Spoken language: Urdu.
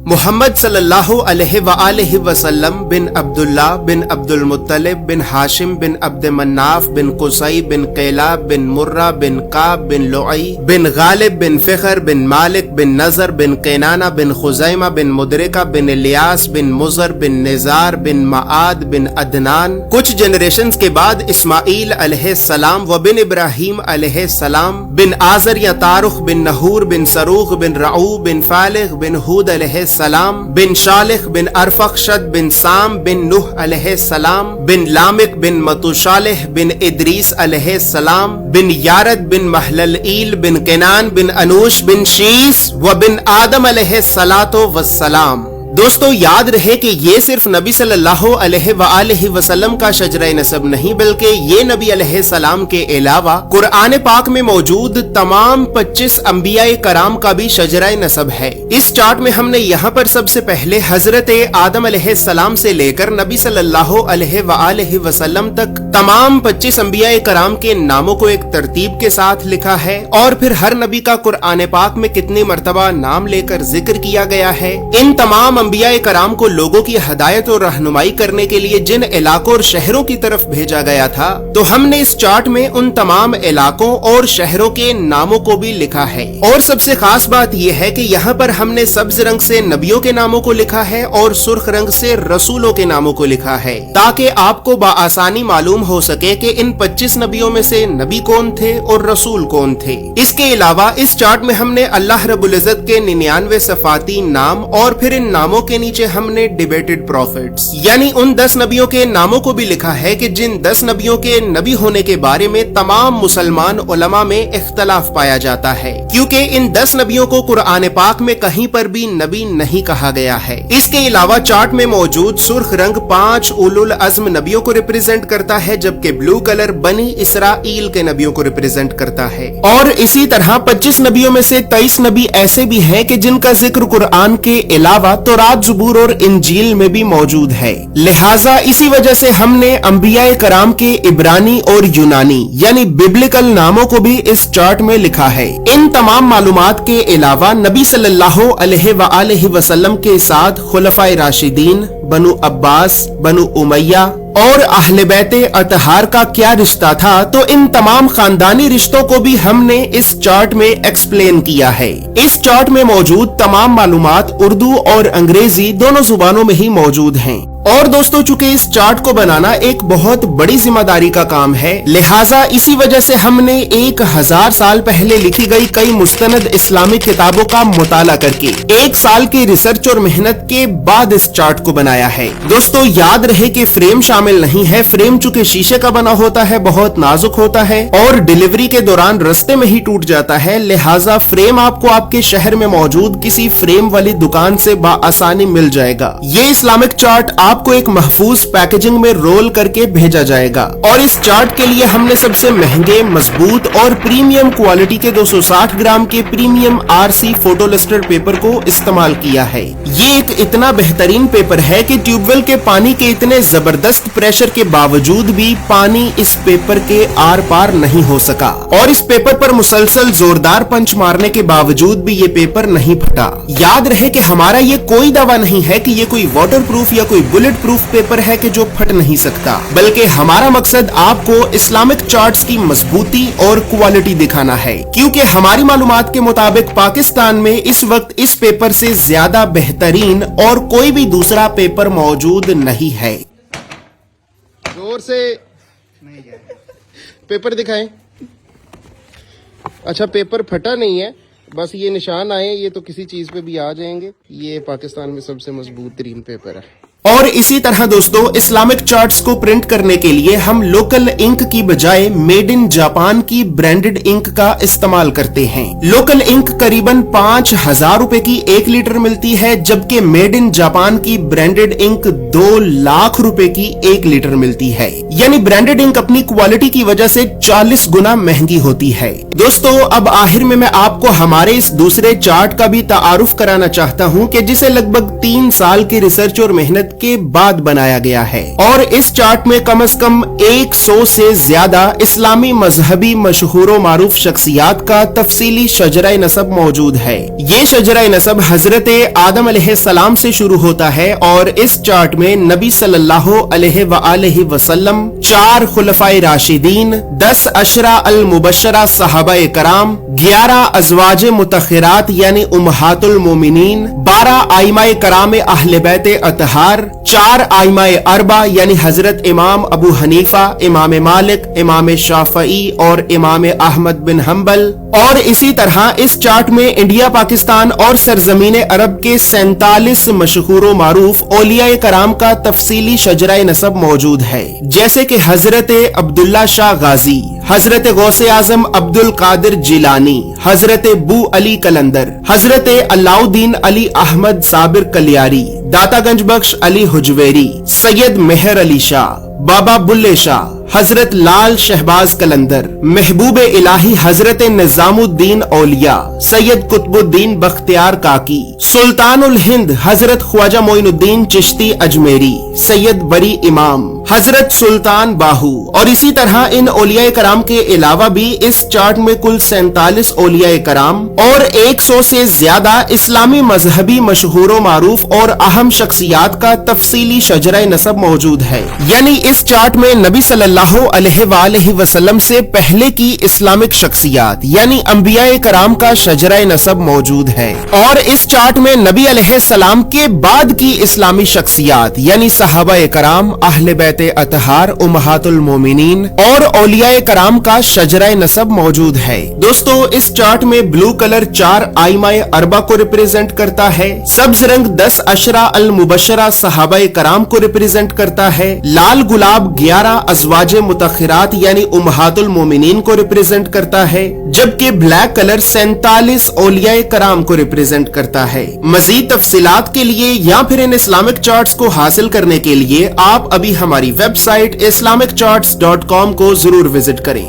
محمد صلی اللہ علیہ وآلہ وسلم بن عبداللہ بن عبد المطلب بن ہاشم بن عبد مناف بن قصی بن قیلاب بن مرہ بن قاب بن لعی بن غالب بن فخر بن مالک بن نضر بن قینانہ بن خزیمہ بن مدرکہ بن الیاس بن مزر بن نزار بن معاد بن عدنان. کچھ جنریشنز کے بعد اسماعیل علیہ السلام و بن ابراہیم علیہ السلام بن آزر یا تارخ بن نحور بن سروغ بن رعو بن فالغ بن ہود علیہ السلام بن شالخ بن ارفخشد بن سام بن نوح علیہ السلام بن لامک بن متوشالح بن ادریس علیہ السلام بن یارد بن محللئیل بن قینان بن انوش بن شیس و بن آدم علیہ السلام. دوستو یاد رہے کہ یہ صرف نبی صلی اللہ علیہ وآلہ وسلم کا شجرہ نسب نہیں بلکہ یہ نبی علیہ السلام کے علاوہ قرآن پاک میں موجود تمام 25 انبیاء کرام کا بھی شجرہ نسب ہے. اس چارٹ میں ہم نے یہاں پر سب سے پہلے حضرت آدم علیہ السلام سے لے کر نبی صلی اللہ علیہ وآلہ وسلم تک تمام 25 انبیاء کرام کے ناموں کو ایک ترتیب کے ساتھ لکھا ہے اور پھر ہر نبی کا قرآن پاک میں کتنی مرتبہ نام لے کر ذکر کیا گیا ہے. ان تمام انبیاء کرام کو لوگوں کی ہدایت اور رہنمائی کرنے کے لیے جن علاقوں اور شہروں کی طرف بھیجا گیا تھا تو ہم نے اس چارٹ میں ان تمام علاقوں اور شہروں کے ناموں کو بھی لکھا ہے. اور سب سے خاص بات یہ ہے کہ یہاں پر ہم نے سبز رنگ سے نبیوں کے ناموں کو لکھا ہے اور سرخ رنگ سے رسولوں کے ناموں کو لکھا ہے تاکہ آپ کو بآسانی معلوم ہو سکے کہ ان 25 نبیوں میں سے نبی کون تھے اور رسول کون تھے. اس کے علاوہ اس چارٹ میں ہم نے اللہ رب العزت کے 99 صفاتی نام اور پھر ان ناموں کے نیچے ہم نے ڈیبیٹڈ پروفیٹس یعنی ان 10 نبیوں کے ناموں کو بھی لکھا ہے کہ جن 10 نبیوں کے نبی ہونے کے بارے میں تمام مسلمان علماء میں اختلاف پایا جاتا ہے کیونکہ ان 10 نبیوں کو قرآن پاک میں کہیں پر بھی نبی نہیں کہا گیا ہے. اس کے علاوہ چارٹ میں موجود سرخ رنگ 5 اولو العزم نبیوں کو ریپرزینٹ کرتا ہے جبکہ بلو کلر بنی اسرائیل کے نبیوں کو ریپرزینٹ کرتا ہے. اور اسی طرح 25 نبیوں میں سے 23 نبی ایسے بھی ہیں کہ جن کا ذکر قرآن کے علاوہ تورات زبور اور انجیل میں بھی موجود ہے. لہٰذا اسی وجہ سے ہم نے انبیاء کرام کے عبرانی اور یونانی یعنی ببلکل ناموں کو بھی اس چارٹ میں لکھا ہے. ان تمام معلومات کے علاوہ نبی صلی اللہ علیہ وآلہ وسلم کے ساتھ خلفائے راشدین، بنو عباس، بنو امیہ اور اہل بیت اطہار کا کیا رشتہ تھا تو ان تمام خاندانی رشتوں کو بھی ہم نے اس چارٹ میں ایکسپلین کیا ہے. اس چارٹ میں موجود تمام معلومات اردو اور انگریزی دونوں زبانوں میں ہی موجود ہیں. اور دوستو چونکہ اس چارٹ کو بنانا ایک بہت بڑی ذمہ داری کا کام ہے لہٰذا اسی وجہ سے ہم نے 1000 سال پہلے لکھی گئی کئی مستند اسلامی کتابوں کا مطالعہ کر کے 1 سال کی ریسرچ اور محنت کے بعد اس چارٹ کو بنایا ہے. دوستو یاد رہے کہ فریم شامل نہیں ہے. فریم چونکہ شیشے کا بنا ہوتا ہے بہت نازک ہوتا ہے اور ڈیلیوری کے دوران رستے میں ہی ٹوٹ جاتا ہے لہٰذا فریم آپ کو آپ کے شہر میں موجود کسی فریم والی دکان سے بآسانی مل جائے گا. یہ اسلامک چارٹ آپ کو ایک محفوظ پیکیجنگ میں رول کر کے بھیجا جائے گا. اور اس چارٹ کے لیے ہم نے سب سے مہنگے، مضبوط اور پریمیم کوالٹی کے 260 گرام کے premium RC photo lustre paper کو استعمال کیا ہے. یہ ایک اتنا بہترین پیپر ہے کہ ٹیوب ویل کے پانی کے اتنے زبردست پریشر کے باوجود بھی پانی اس پیپر کے آر پار نہیں ہو سکا اور اس پیپر پر مسلسل زوردار پنچ مارنے کے باوجود بھی یہ پیپر نہیں پھٹا. یاد رہے کہ ہمارا یہ کوئی دعویٰ نہیں ہے کہ یہ کوئی واٹر پروف یا کوئی بلٹ پروف پیپر ہے کہ جو پھٹ نہیں سکتا بلکہ ہمارا مقصد آپ کو اسلامک چارٹس کی مضبوطی اور کوالٹی دکھانا ہے کیونکہ ہماری معلومات کے مطابق پاکستان میں اس وقت اس پیپر سے زیادہ بہترین اور کوئی بھی دوسرا پیپر موجود نہیں ہے. زور سے پیپر دکھائیں. اچھا پیپر پھٹا نہیں ہے بس یہ نشان آئے یہ تو کسی چیز پہ بھی آ جائیں گے. یہ پاکستان میں سب سے مضبوط ترین پیپر ہے. اور اسی طرح دوستو اسلامک چارٹس کو پرنٹ کرنے کے لیے ہم لوکل انک کی بجائے میڈ ان جاپان کی برانڈڈ انک کا استعمال کرتے ہیں. لوکل انک قریباً 5000 روپے کی 1 لیٹر ملتی ہے جبکہ میڈ ان جاپان کی برانڈڈ انک 2 لاکھ روپے کی 1 لیٹر ملتی ہے. یعنی برانڈڈ انک اپنی کوالٹی کی وجہ سے 40 گنا مہنگی ہوتی ہے. دوستو اب آخر میں آپ کو ہمارے اس دوسرے چارٹ کا بھی تعارف کرانا چاہتا ہوں کہ جسے لگ بھگ 3 سال کی ریسرچ اور محنت کے بعد بنایا گیا ہے اور اس چارٹ میں کم از کم 100 سے زیادہ اسلامی مذہبی مشہور و معروف شخصیات کا تفصیلی شجرہ نسب موجود ہے۔ یہ شجرہ نسب حضرت آدم علیہ السلام سے شروع ہوتا ہے اور اس چارٹ میں نبی صلی اللہ علیہ وآلہ وسلم، 4 خلفائے راشدین، 10 عشرہ المبشرہ صحابہ کرام، 11 ازواج مطہرات یعنی امہات المومنین، 12 ائمہ کرام اہل بیت اطہار، 4 ائمہ اربعہ یعنی حضرت امام ابو حنیفہ، امام مالک، امام شافعی اور امام احمد بن حنبل، اور اسی طرح اس چارٹ میں انڈیا، پاکستان اور سرزمین عرب کے 47 مشہور و معروف اولیاء کرام کا تفصیلی شجرہ نسب موجود ہے، جیسے کہ حضرت عبداللہ شاہ غازی، حضرت غوث اعظم عبد القادر جیلانی، حضرت بو علی کلندر، حضرت علاؤ الدین علی احمد صابر کلیاری، داتا گنج بخش علی حجویری، سید مہر علی شاہ، بابا بلے شاہ، حضرت لال شہباز کلندر، محبوب الہی حضرت نظام الدین اولیاء، سید قطب الدین بختیار کاکی، سلطان الہند حضرت خواجہ معین الدین چشتی اجمیری، سید بری امام، حضرت سلطان باہو، اور اسی طرح ان اولیاء کرام کے علاوہ بھی اس چارٹ میں کل 47 اولیاء کرام اور 100 سے زیادہ اسلامی مذہبی مشہور و معروف اور اہم شخصیات کا تفصیلی شجرہ نسب موجود ہے۔ یعنی اس چارٹ میں نبی صلی اللہ علیہ وآلہ وسلم سے پہلے کی اسلامک شخصیات یعنی انبیاء کرام کا شجرہ نسب موجود ہے، اور اس چارٹ میں نبی علیہ السلام کے بعد کی اسلامی شخصیات یعنی صحابہ کرام، اہل بیت اطہار، امہات المومنین اور اولیاء کرام کا شجرہ نسب موجود ہے۔ دوستو اس چارٹ میں بلو کلر 4 ائمہ اربعہ کو ریپریزنٹ کرتا ہے، سبز رنگ 10 عشرہ المبشرہ صحابہ کرام کو ریپریزنٹ کرتا ہے، لال گلاب 11 ازواج مطہرات یعنی امہات المومنین کو ریپریزنٹ کرتا ہے، جبکہ بلیک کلر 47 اولیاء کرام کو ریپریزنٹ کرتا ہے۔ مزید تفصیلات کے لیے یا پھر ان اسلامک چارٹس کو حاصل کرنے کے لیے آپ ابھی ہماری ویب سائٹ islamiccharts.com کو ضرور وزٹ کریں۔